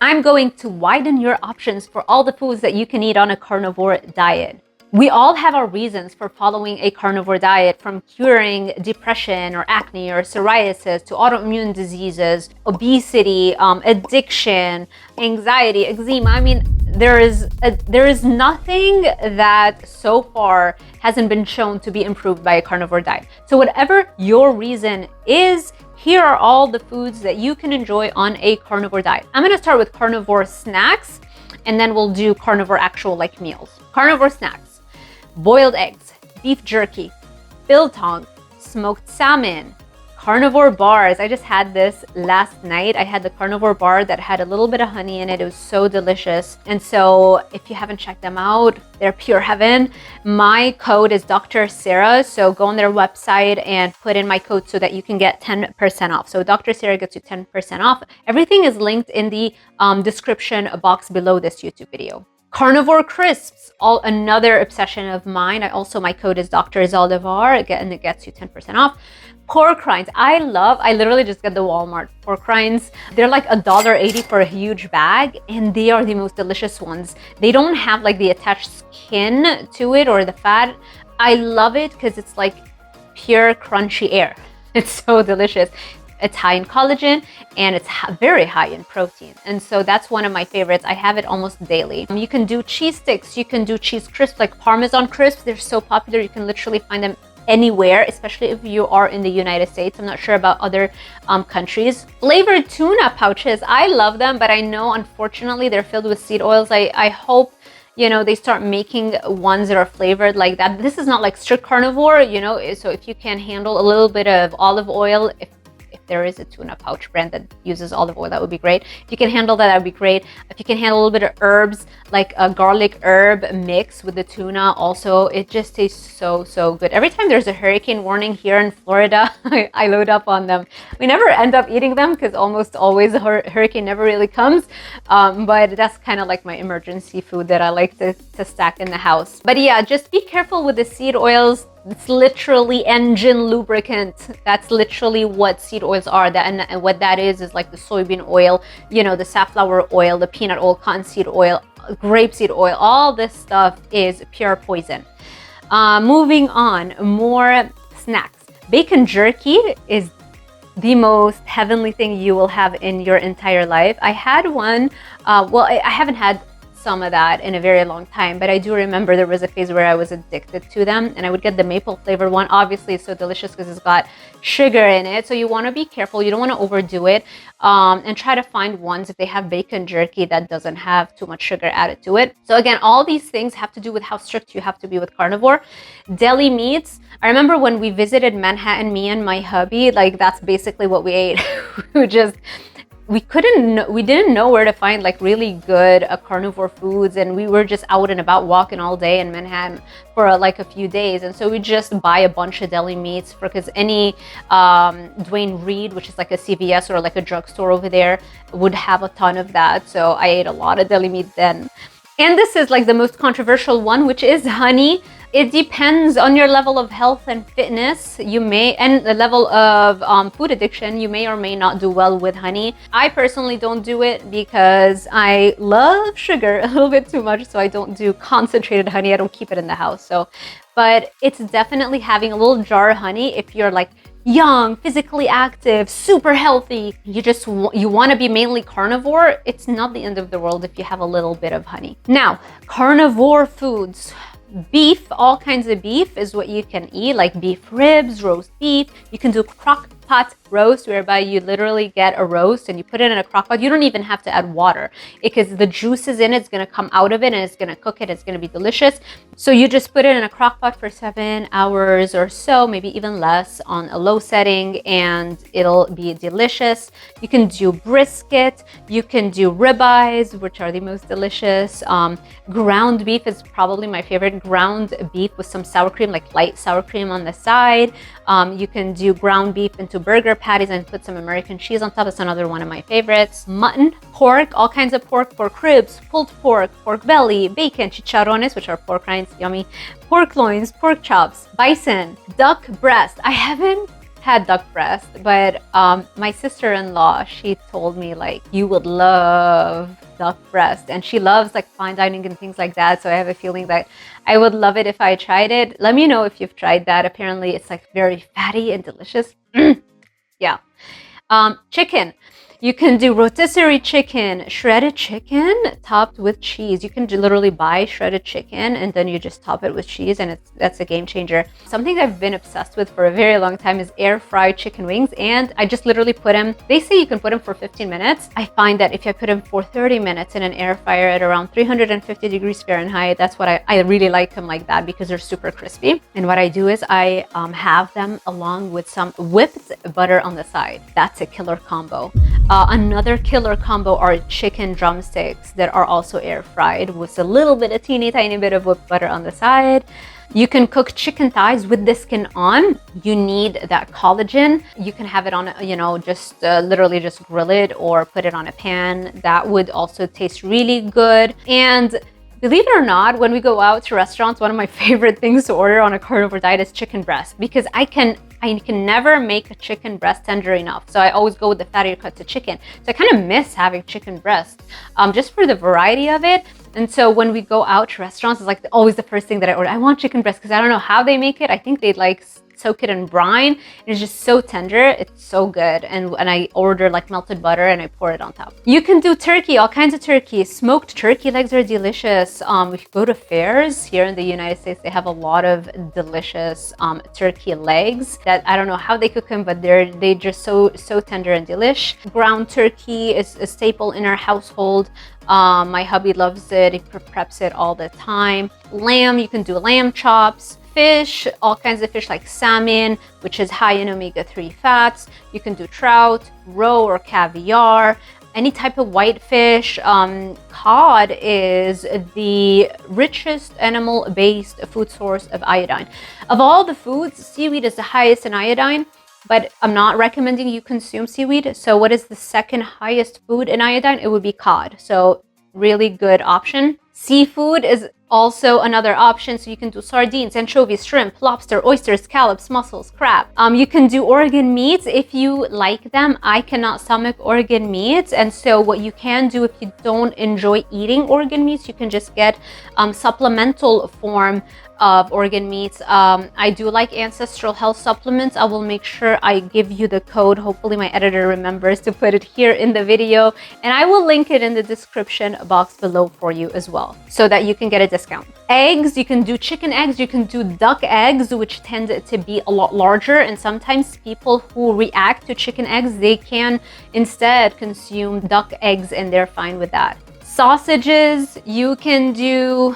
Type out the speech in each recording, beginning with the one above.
I'm going to widen your options for all the foods that you can eat on a carnivore diet. We all have our reasons for following a carnivore diet, from curing depression or acne or psoriasis to autoimmune diseases, obesity, addiction, anxiety, eczema. I mean, there is nothing that so far hasn't been shown to be improved by a carnivore diet. So whatever your reason is, here are all the foods that you can enjoy on a carnivore diet. I'm gonna start with carnivore snacks, and then we'll do carnivore actual like meals. Carnivore snacks: boiled eggs, beef jerky, biltong, smoked salmon, carnivore bars. I just had this last night. I had the carnivore bar that had a little bit of honey in it. It was so delicious. And so if you haven't checked them out, they're pure heaven. My code is Dr. Sarah. So go on their website and put in my code so that you can get 10% off. So Dr. Sarah gets you 10% off. Everything is linked in the description box below this YouTube video. Carnivore crisps, another obsession of mine. My code is DRZALDIVAR, and it gets you 10% off. Pork rinds. I literally just get the Walmart pork rinds. They're like $1.80 for a huge bag, and they are the most delicious ones. They don't have like the attached skin to it or the fat. I love it because it's like pure crunchy air. It's so delicious. It's high in collagen and it's very high in protein. And so that's one of my favorites. I have it almost daily. You can do cheese sticks. You can do cheese crisps, like Parmesan crisps. They're so popular. You can literally find them anywhere, especially if you are in the United States. I'm not sure about other countries. Flavored tuna pouches. I love them, but I know unfortunately they're filled with seed oils. I hope they start making ones that are flavored like that. This is not like strict carnivore, so if you can handle a little bit of olive oil, if there is a tuna pouch brand that uses olive oil, that would be great. If you can handle that, that would be great. If you can handle a little bit of herbs, like a garlic herb mix with the tuna also, it just tastes so, so good. Every time there's a hurricane warning here in Florida, I load up on them. We never end up eating them because almost always a hurricane never really comes. But that's kind of like my emergency food that I like to stack in the house. But yeah, just be careful with the seed oils. It's literally engine lubricant. That's literally what seed oils are. And what that is like the soybean oil, the safflower oil, the peanut oil, cottonseed oil, grapeseed oil. All this stuff is pure poison. Moving on, more snacks. Bacon jerky is the most heavenly thing you will have in your entire life. I had one. I haven't had some of that in a very long time, but I do remember there was a phase where I was addicted to them, and I would get the maple flavored one. Obviously it's so delicious because it's got sugar in it, so you want to be careful. You don't want to overdo it, and try to find ones if they have bacon jerky that doesn't have too much sugar added to it. So again, all these things have to do with how strict you have to be with carnivore. Deli meats. I remember when we visited Manhattan, me and my hubby, like that's basically what we ate. We didn't know where to find like really good carnivore foods, and we were just out and about walking all day in Manhattan for like a few days, and so we just buy a bunch of deli meats because any Dwayne Reed, which is like a CVS or like a drugstore over there, would have a ton of that. So I ate a lot of deli meat then. And this is like the most controversial one, which is honey. It depends on your level of health and fitness. And the level of food addiction, you may or may not do well with honey. I personally don't do it because I love sugar a little bit too much, so I don't do concentrated honey. I don't keep it in the house. But it's definitely having a little jar of honey if you're like young, physically active, super healthy, you want to be mainly carnivore. It's not the end of the world if you have a little bit of honey. Now, carnivore foods. Beef, all kinds of beef is what you can eat, like beef ribs, roast beef. You can do crock pot roast, whereby you literally get a roast and you put it in a crock pot. You don't even have to add water because the juices in it's going to come out of it and it's going to cook it. It's going to be delicious. So you just put it in a crock pot for 7 hours or so, maybe even less, on a low setting, and it'll be delicious. You can do brisket. You can do ribeyes, which are the most delicious. Ground beef is probably my favorite. Ground beef with some sour cream, like light sour cream on the side. You can do ground beef into burger patties and put some American cheese on top. That's another one of my favorites. Mutton, pork, all kinds of pork ribs, pulled pork, pork belly, bacon, chicharrones, which are pork rinds, yummy, pork loins, pork chops, bison, duck breast. I haven't had duck breast, but my sister-in-law, she told me like, you would love duck breast, and she loves like fine dining and things like that. So I have a feeling that I would love it if I tried it. Let me know if you've tried that. Apparently it's like very fatty and delicious. Yeah. Chicken. You can do rotisserie chicken, shredded chicken topped with cheese. You can literally buy shredded chicken and then you just top it with cheese, and that's a game changer. Something I've been obsessed with for a very long time is air fried chicken wings, and I just literally put them, they say you can put them for 15 minutes. I find that if I put them for 30 minutes in an air fryer at around 350 degrees Fahrenheit, that's what I really like them like that, because they're super crispy. And what I do is I have them along with some whipped butter on the side. That's a killer combo. Another killer combo are chicken drumsticks that are also air fried with a little bit, a teeny tiny bit of whipped butter on the side. You can cook chicken thighs with the skin on. You need that collagen. You can have it on, you know, just literally just grill it or put it on a pan. That would also taste really good. And believe it or not, when we go out to restaurants, one of my favorite things to order on a carnivore diet is chicken breast, because I can never make a chicken breast tender enough. So I always go with the fattier cut to chicken. So I kind of miss having chicken breast just for the variety of it. And so when we go out to restaurants, it's like always the first thing that I order. I want chicken breast because I don't know how they make it. I think they like soak it in brine. It's just so tender. It's so good. And I order like melted butter and I pour it on top. You can do turkey, all kinds of turkey. Smoked turkey legs are delicious. If you go to fairs here in the United States, they have a lot of delicious turkey legs that I don't know how they cook them, but they just so tender and delish. Ground turkey is a staple in our household. My hubby loves it. He preps it all the time. Lamb, you can do lamb chops. Fish, all kinds of fish like salmon, which is high in omega-3 fats. You can do trout, roe or caviar, any type of white fish. Cod is the richest animal-based food source of iodine. Of all the foods, seaweed is the highest in iodine, but I'm not recommending you consume seaweed. So what is the second highest food in iodine? It would be cod. So really good option. Seafood is also another option. So you can do sardines, anchovies, shrimp, lobster, oysters, scallops, mussels, crab. You can do organ meats if you like them. I cannot stomach organ meats. And so what you can do if you don't enjoy eating organ meats, you can just get supplemental form of organ meats. I do like Ancestral Health supplements. I will make sure I give you the code. Hopefully my editor remembers to put it here in the video, and I will link it in the description box below for you as well, so that you can get a discount. Eggs, you can do chicken eggs, you can do duck eggs, which tend to be a lot larger, and sometimes people who react to chicken eggs, they can instead consume duck eggs and they're fine with that. Sausages, you can do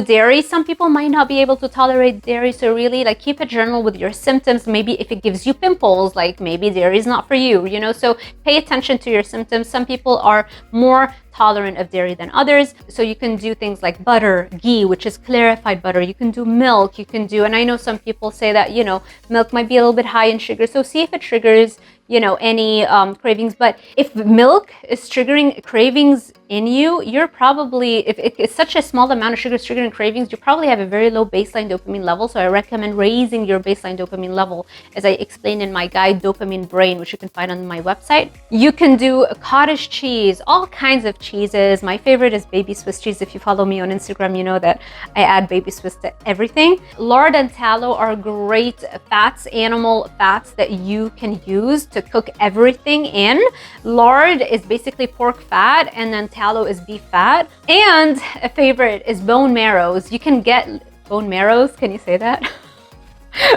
dairy. Some people might not be able to tolerate dairy, so really like keep a journal with your symptoms. Maybe if it gives you pimples, like maybe dairy is not for you, you know, so pay attention to your symptoms. Some people are more tolerant of dairy than others, so you can do things like butter, ghee, which is clarified butter. You can do milk, you can do, and I know some people say that, you know, milk might be a little bit high in sugar, so see if it triggers, you know, any cravings. But if milk is triggering cravings in you, you're probably, if it's such a small amount of sugar triggering cravings, you probably have a very low baseline dopamine level. So I recommend raising your baseline dopamine level, as I explained in my guide, Dopamine Brain, which you can find on my website. You can do cottage cheese, all kinds of cheeses. My favorite is baby Swiss cheese. If you follow me on Instagram, you know that I add baby Swiss to everything. Lard and tallow are great fats, animal fats that you can use to cook everything in. Lard is basically pork fat, and then tallow is beef fat. And a favorite is bone marrows. You can get bone marrows. Can you say that?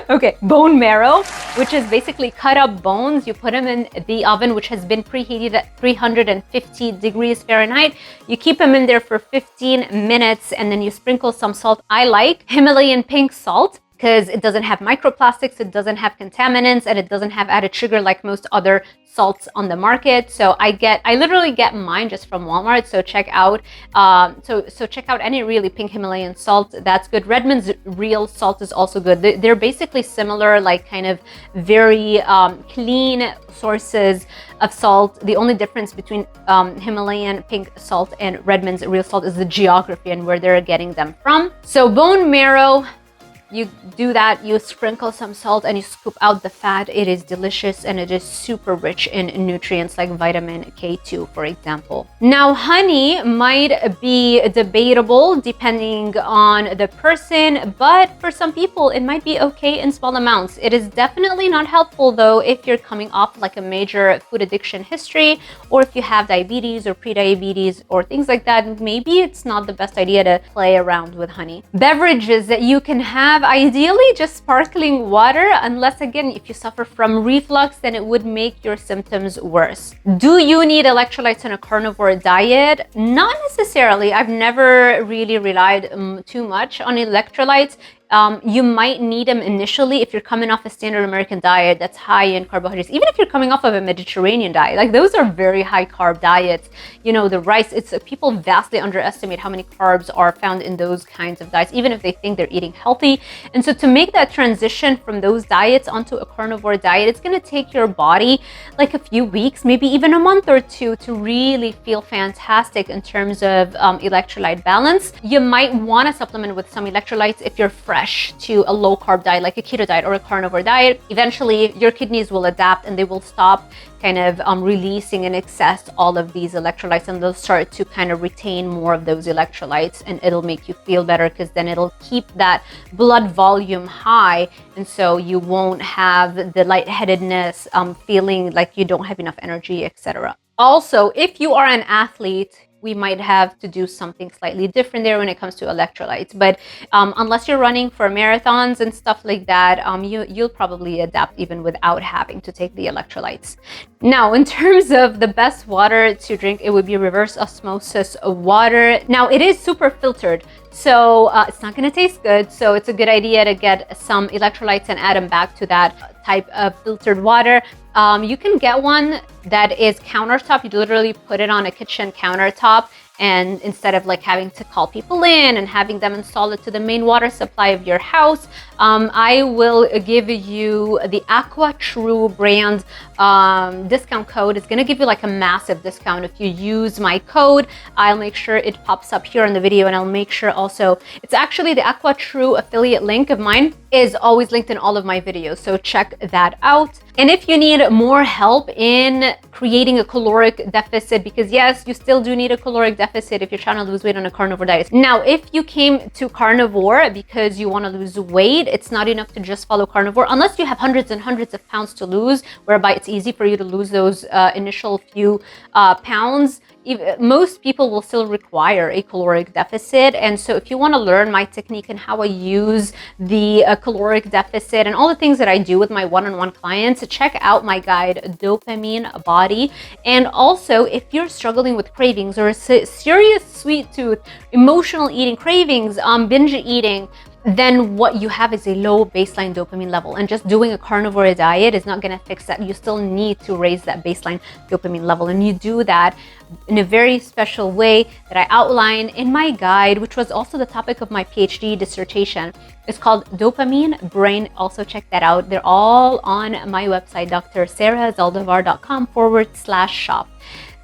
Okay, bone marrow, which is basically cut up bones. You put them in the oven, which has been preheated at 350 degrees Fahrenheit. You keep them in there for 15 minutes, and then you sprinkle some salt. I like Himalayan pink salt because it doesn't have microplastics, it doesn't have contaminants, and it doesn't have added sugar like most other salts on the market. So I literally get mine just from Walmart. So check out so check out any really pink Himalayan salt. That's good. Redmond's real salt is also good. They're basically similar, like kind of very clean sources of salt. The only difference between Himalayan pink salt and Redmond's real salt is the geography and where they're getting them from. So bone marrow, You do that, you sprinkle some salt and you scoop out the fat. It is delicious and it is super rich in nutrients like vitamin K2, for example. Now, honey might be debatable depending on the person, but for some people, it might be okay in small amounts. It is definitely not helpful though if you're coming off like a major food addiction history, or if you have diabetes or pre-diabetes or things like that. Maybe it's not the best idea to play around with honey. Beverages that you can have, ideally just sparkling water, unless again, if you suffer from reflux, then it would make your symptoms worse. Do you need electrolytes in a carnivore diet? Not necessarily. I've never really relied too much on electrolytes. You might need them initially if you're coming off a standard American diet that's high in carbohydrates. Even if you're coming off of a Mediterranean diet, like those are very high carb diets. You know, the rice, people vastly underestimate how many carbs are found in those kinds of diets, even if they think they're eating healthy. And so to make that transition from those diets onto a carnivore diet, it's going to take your body like a few weeks, maybe even a month or two, to really feel fantastic in terms of electrolyte balance. You might want to supplement with some electrolytes if you're fresh to a low carb diet like a keto diet or a carnivore diet. Eventually your kidneys will adapt and they will stop kind of releasing in excess all of these electrolytes, and they'll start to kind of retain more of those electrolytes, and it'll make you feel better because then it'll keep that blood volume high, and so you won't have the lightheadedness, feeling like you don't have enough energy, etc. Also, if you are an athlete, we might have to do something slightly different there when it comes to electrolytes. But unless you're running for marathons and stuff like that, you'll probably adapt even without having to take the electrolytes. Now, in terms of the best water to drink, it would be reverse osmosis water. Now, it is super filtered, so it's not going to taste good. So it's a good idea to get some electrolytes and add them back to that type of filtered water. You can get one that is countertop. You literally put it on a kitchen countertop, and instead of like having to call people in and having them install it to the main water supply of your house, I will give you the AquaTrue brand discount code. It's going to give you like a massive discount if you use my code. I'll make sure it pops up here in the video, and I'll make sure also, it's actually the AquaTrue affiliate link of mine is always linked in all of my videos, so check that out. And if you need more help in creating a caloric deficit, because yes, you still do need a caloric deficit if you're trying to lose weight on a carnivore diet. Now, if you came to carnivore because you want to lose weight, it's not enough to just follow carnivore, unless you have hundreds and hundreds of pounds to lose, whereby it's easy for you to lose those initial few pounds. Most people will still require a caloric deficit. And so if you want to learn my technique and how I use the caloric deficit and all the things that I do with my one-on-one clients, check out my guide, Dopamine Body. And also, if you're struggling with cravings or a serious sweet tooth, emotional eating cravings, binge eating, then what you have is a low baseline dopamine level, and just doing a carnivore diet is not going to fix that. You still need to raise that baseline dopamine level, and you do that in a very special way that I outline in my guide, which was also the topic of my PhD dissertation. It's called Dopamine Brain. Also check that out. They're all on my website, DrZALDIVAR.com/shop.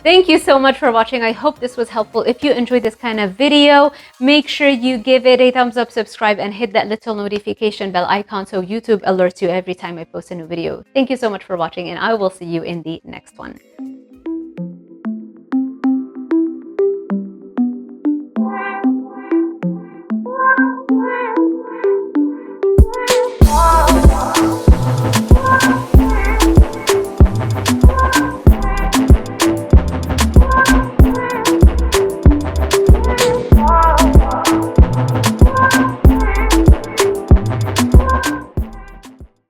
Thank you so much for watching. I hope this was helpful. If you enjoyed this kind of video, make sure you give it a thumbs up, subscribe, and hit that little notification bell icon so YouTube alerts you every time I post a new video. Thank you so much for watching, and I will see you in the next one.